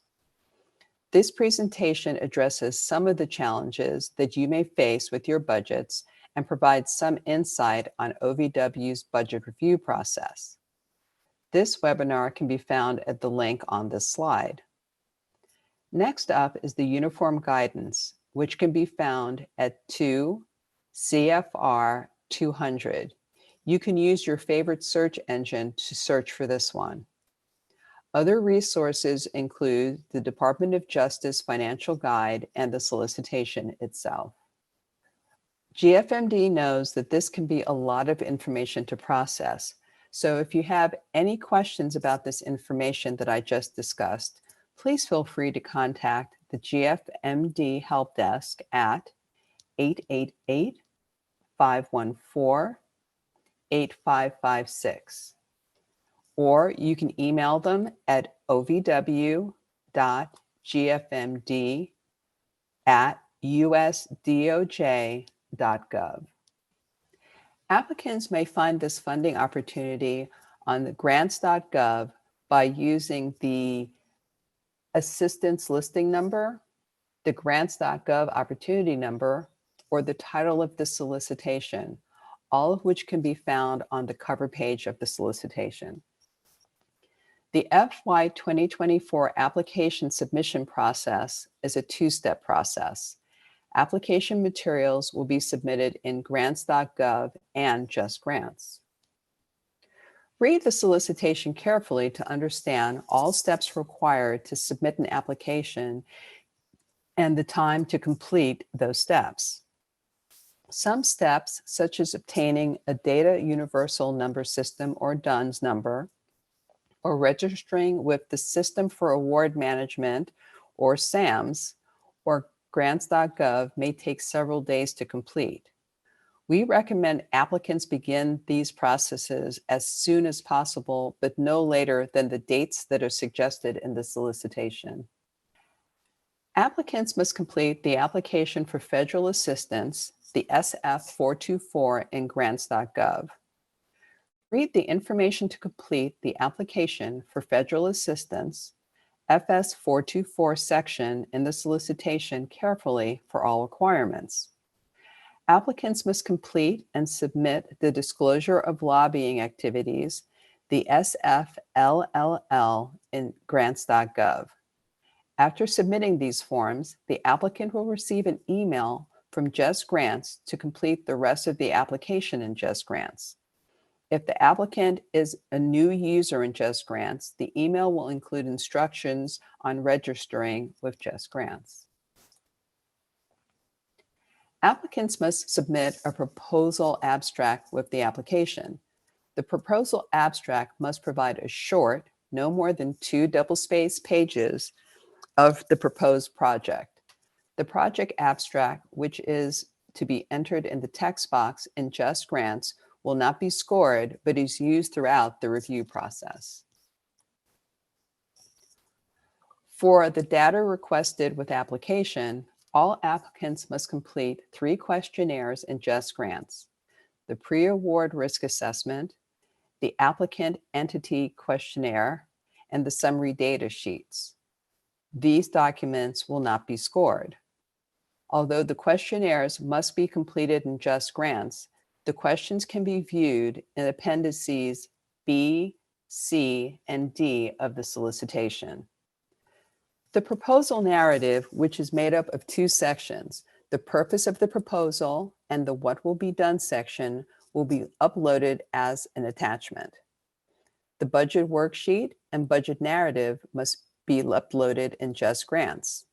This presentation addresses some of the challenges that you may face with your budgets and provides some insight on OVW's budget review process. This webinar can be found at the link on this slide. Next up is the Uniform Guidance, which can be found at 2 CFR 200. You can use your favorite search engine to search for this one. Other resources include the Department of Justice Financial Guide and the solicitation itself. GFMD knows that this can be a lot of information to process. So if you have any questions about this information that I just discussed, please feel free to contact the GFMD Help Desk at 888-514-8556. Or you can email them at ovw.gfmd@usdoj.gov. Applicants may find this funding opportunity on the grants.gov by using the assistance listing number, the grants.gov opportunity number, or the title of the solicitation, all of which can be found on the cover page of the solicitation. The FY 2024 application submission process is a two-step process. Application materials will be submitted in grants.gov and Just Grants. Read the solicitation carefully to understand all steps required to submit an application and the time to complete those steps. Some steps, such as obtaining a Data Universal Number System or DUNS number, or registering with the System for Award Management or SAMS, or grants.gov may take several days to complete. We recommend applicants begin these processes as soon as possible, but no later than the dates that are suggested in the solicitation. Applicants must complete the application for federal assistance, the SF-424, in grants.gov. Read the information to complete the application for federal assistance, FS-424 section in the solicitation carefully for all requirements. Applicants must complete and submit the disclosure of lobbying activities, the SFLLL, in grants.gov. After submitting these forms, the applicant will receive an email from Just Grants to complete the rest of the application in Just Grants. If the applicant is a new user in Just Grants, the email will include instructions on registering with Just Grants. Applicants must submit a proposal abstract with the application. The proposal abstract must provide a short, no more than 2 double-spaced pages of the proposed project. The project abstract, which is to be entered in the text box in Just Grants, will not be scored, but is used throughout the review process. For the data requested with application, all applicants must complete 3 questionnaires in Just Grants: the pre-award risk assessment, the applicant entity questionnaire, and the summary data sheets. These documents will not be scored. Although the questionnaires must be completed in Just Grants, the questions can be viewed in appendices B, C, and D of the solicitation. The proposal narrative, which is made up of 2 sections, the purpose of the proposal and the what will be done section, will be uploaded as an attachment. The budget worksheet and budget narrative must be uploaded in Just Grants.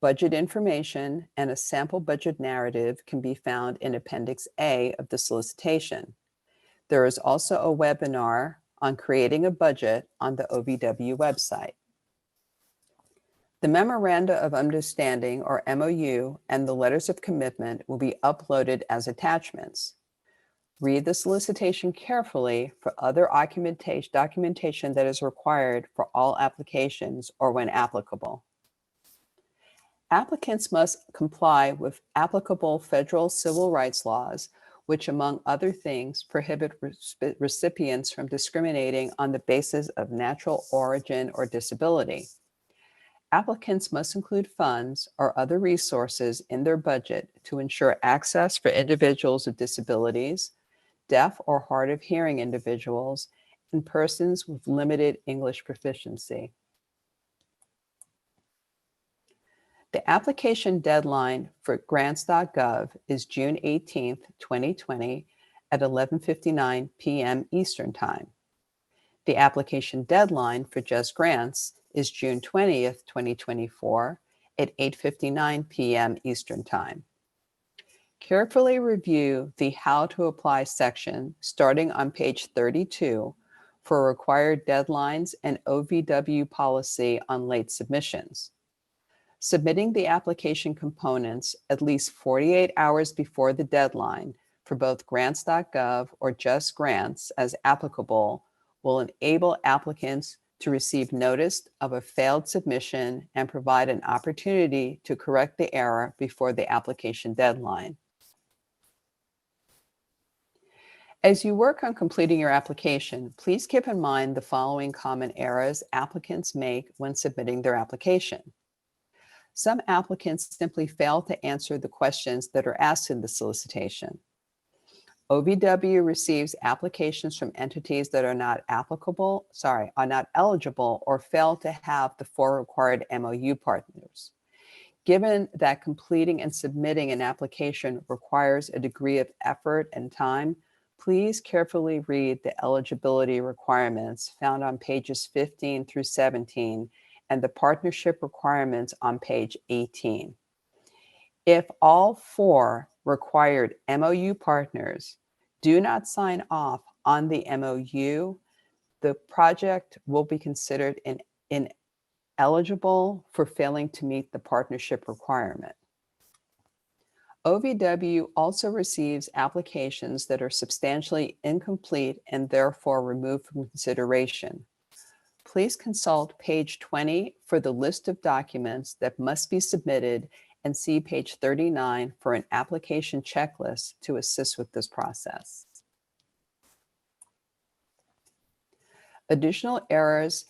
Budget information and a sample budget narrative can be found in Appendix A of the solicitation. There is also a webinar on creating a budget on the OVW website. The Memoranda of Understanding, or MOU, and the Letters of Commitment will be uploaded as attachments. Read the solicitation carefully for other documentation that is required for all applications or when applicable. Applicants must comply with applicable federal civil rights laws, which, among other things, prohibit recipients from discriminating on the basis of natural origin or disability. Applicants must include funds or other resources in their budget to ensure access for individuals with disabilities, deaf or hard of hearing individuals, and persons with limited English proficiency. The application deadline for grants.gov is June 18th, 2020 at 11:59 p.m. Eastern Time. The application deadline for Just Grants is June 20th, 2024 at 8:59 p.m. Eastern Time. Carefully review the How to Apply section starting on page 32 for required deadlines and OVW policy on late submissions. Submitting the application components at least 48 hours before the deadline for both grants.gov or Just Grants as applicable will enable applicants to receive notice of a failed submission and provide an opportunity to correct the error before the application deadline. As you work on completing your application, please keep in mind the following common errors applicants make when submitting their application. Some applicants simply fail to answer the questions that are asked in the solicitation. OVW receives applications from entities that are not eligible or fail to have the 4 required MOU partners. Given that completing and submitting an application requires a degree of effort and time, please carefully read the eligibility requirements found on pages 15 through 17 and the partnership requirements on page 18. If all 4 required MOU partners do not sign off on the MOU, the project will be considered ineligible for failing to meet the partnership requirement. OVW also receives applications that are substantially incomplete and therefore removed from consideration. Please consult page 20 for the list of documents that must be submitted and see page 39 for an application checklist to assist with this process. Additional errors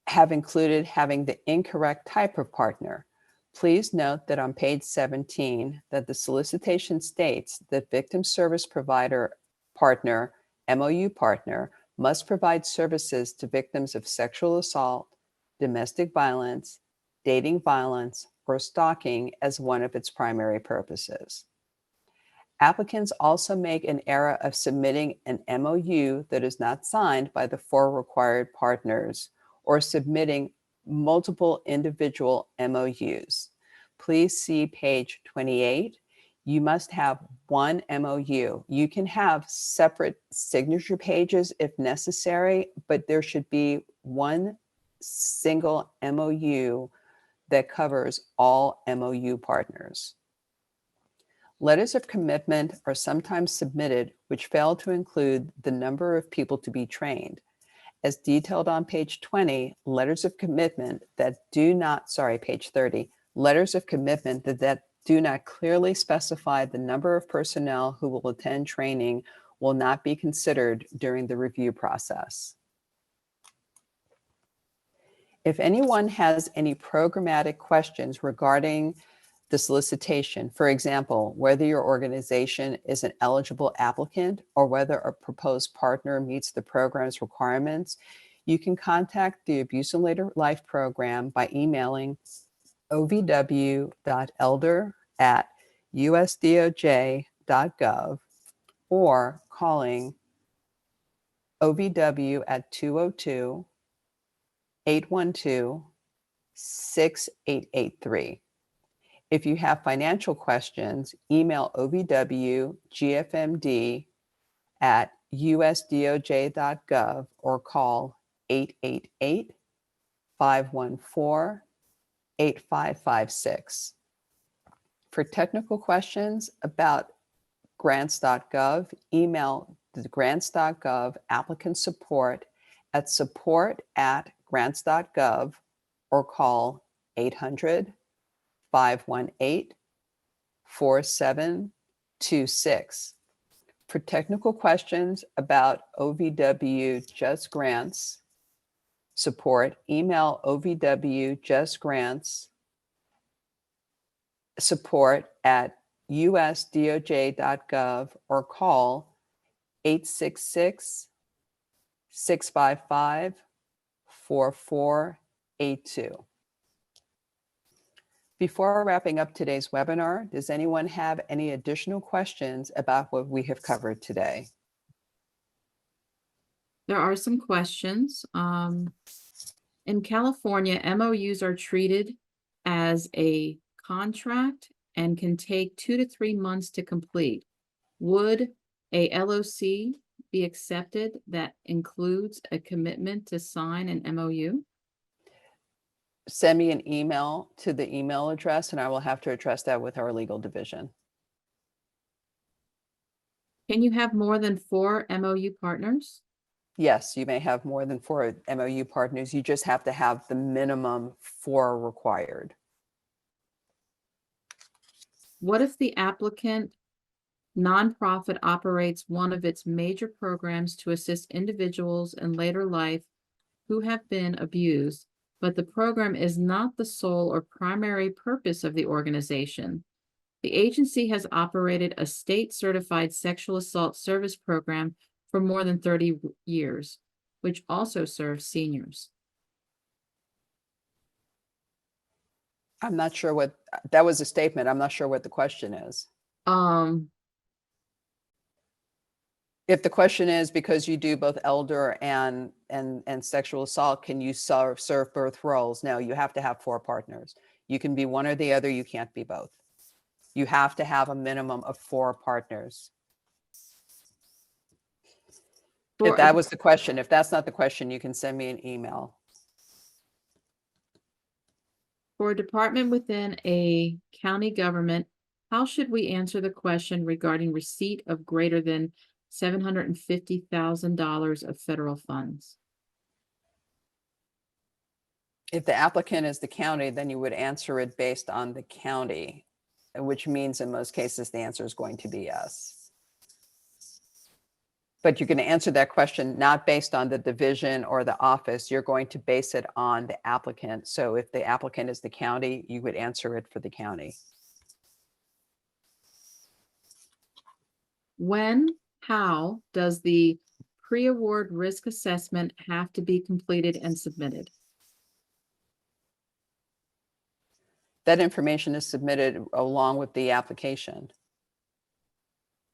have included having the incorrect type of partner. Please note that on page 17 that the solicitation states that victim service provider partner, MOU partner, must provide services to victims of sexual assault, domestic violence, dating violence, or stalking as one of its primary purposes. Applicants also make an error of submitting an MOU that is not signed by the 4 required partners or submitting multiple individual MOUs. Please see page 28. You must have one MOU. You can have separate signature pages if necessary, but there should be one single MOU that covers all MOU partners. Letters of commitment are sometimes submitted which fail to include the number of people to be trained. As detailed on page 20, letters of commitment that do not, page 30, letters of commitment that do not clearly specify the number of personnel who will attend training will not be considered during the review process. If anyone has any programmatic questions regarding the solicitation, for example, whether your organization is an eligible applicant or whether a proposed partner meets the program's requirements, you can contact the Abuse in Later Life program by emailing ovw.elder@usdoj.gov or calling OVW at 202-812-6883. If you have financial questions, email ovwgfmd@usdoj.gov. usdoj.gov or call 888-514-8556. For technical questions about grants.gov, email the grants.gov applicant support at support@grants.gov or call 800-518-4726. For technical questions about OVW Just Grants support, email OVW Just Grants support at usdoj.gov or call 866-655-4482. Before wrapping up today's webinar, does anyone have any additional questions about what we have covered today? There are some questions. In California, MOUs are treated as a contract and can take 2 to 3 months to complete. Would a LOC be accepted that includes a commitment to sign an MOU? Send me an email to the email address and I will have to address that with our legal division. Can you have more than 4 MOU partners? Yes, you may have more than 4 MOU partners. You just have to have the minimum 4 required. What if the applicant nonprofit operates one of its major programs to assist individuals in later life who have been abused, but the program is not the sole or primary purpose of the organization? The agency has operated a state-certified sexual assault service program for more than 30 years, which also serves seniors. I'm not sure what, that was a statement. I'm not sure what the question is. If the question is because you do both elder and sexual assault, can you serve both roles? No, you have to have 4 partners. You can be one or the other. You can't be both. You have to have a minimum of 4 partners. If that was the question, if that's not the question, you can send me an email. For a department within a county government, how should we answer the question regarding receipt of greater than $750,000 of federal funds? If the applicant is the county, then you would answer it based on the county, which means in most cases, the answer is going to be yes. But you're going to answer that question not based on the division or the office. You're going to base it on the applicant. So if the applicant is the county, you would answer it for the county. How does the pre-award risk assessment have to be completed and submitted? That information is submitted along with the application.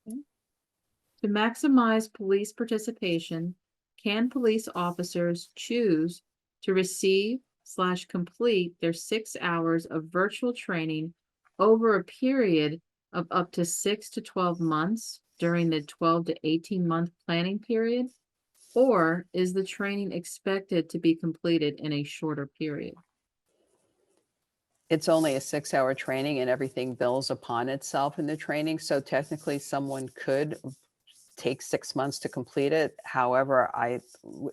To maximize police participation, can police officers choose to receive/complete their 6 hours of virtual training over a period of up to 6 to 12 months during the 12 to 18-month planning period? Or is the training expected to be completed in a shorter period? It's only a 6-hour training and everything builds upon itself in the training. So technically someone could take 6 months to complete it. However,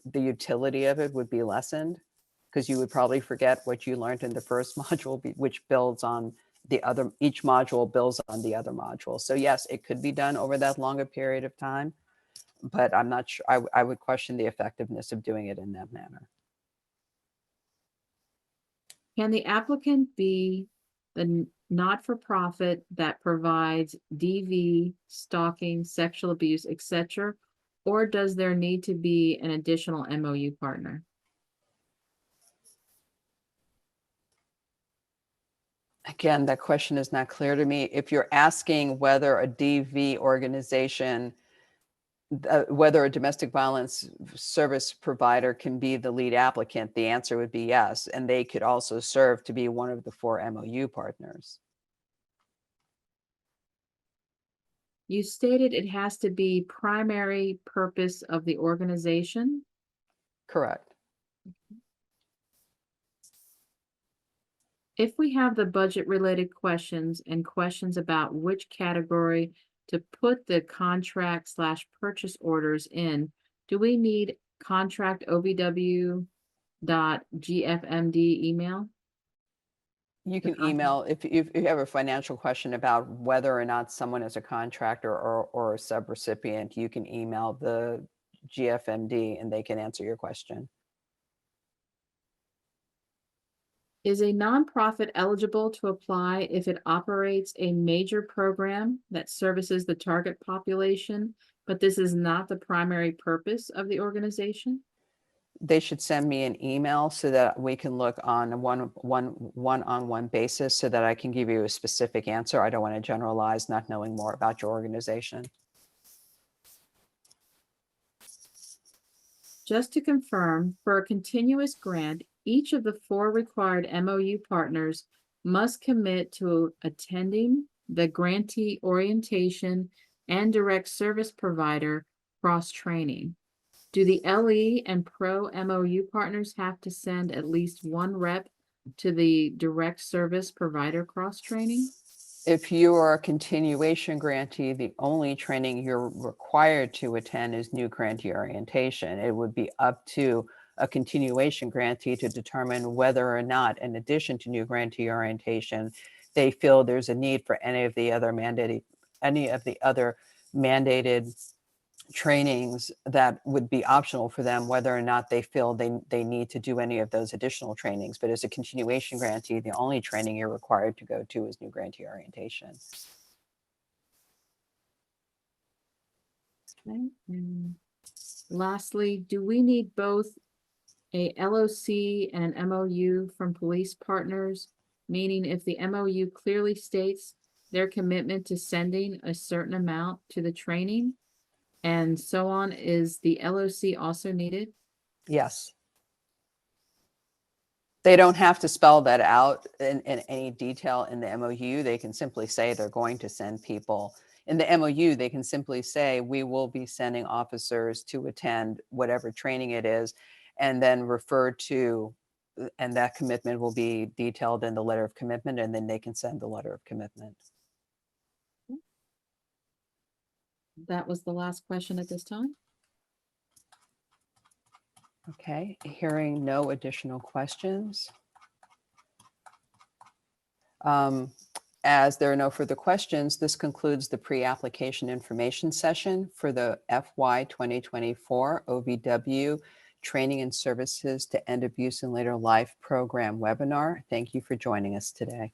the utility of it would be lessened because you would probably forget what you learned in the first module, which builds on the other, each module builds on the other module. So yes, it could be done over that longer period of time, but I'm not sure, I would question the effectiveness of doing it in that manner. Can the applicant be the not-for-profit that provides DV, stalking, sexual abuse, etc., or does there need to be an additional MOU partner? Again, that question is not clear to me. If you're asking whether a DV organization, whether a domestic violence service provider can be the lead applicant, the answer would be yes. And they could also serve to be one of the 4 MOU partners. You stated it has to be primary purpose of the organization. Correct. If we have the budget-related questions and questions about which category to put the contract/purchase orders in, do we need contract OVW.GFMD email? You The can contract. email if you have a financial question about whether or not someone is a contractor or a subrecipient, you can email the GFMD and they can answer your question. Is a nonprofit eligible to apply if it operates a major program that services the target population, but this is not the primary purpose of the organization? They should send me an email so that we can look on a one-on-one basis so that I can give you a specific answer. I don't want to generalize, not knowing more about your organization. Just to confirm, for a continuous grant, each of the 4 required MOU partners must commit to attending the grantee orientation and direct service provider cross-training. Do the LE and Pro MOU partners have to send at least 1 rep to the direct service provider cross-training? If you are a continuation grantee, the only training you're required to attend is new grantee orientation. It would be up to a continuation grantee to determine whether or not, in addition to new grantee orientation, they feel there's a need for any of the other mandated trainings that would be optional for them, whether or not they feel they need to do any of those additional trainings. But as a continuation grantee, the only training you're required to go to is new grantee orientation. Okay. And lastly, do we need both a LOC and an MOU from police partners? Meaning if the MOU clearly states their commitment to sending a certain amount to the training and so on, is the LOC also needed? Yes. They don't have to spell that out in any detail in the MOU. They can simply say they're going to send people. In the MOU, they can simply say, we will be sending officers to attend whatever training it is, and then refer to, and that commitment will be detailed in the letter of commitment, and then they can send the letter of commitment. That was the last question at this time. Okay, hearing no additional questions. As there are no further questions, this concludes the pre-application information session for the FY 2024 OVW Training and Services to End Abuse in Later Life program webinar. Thank you for joining us today.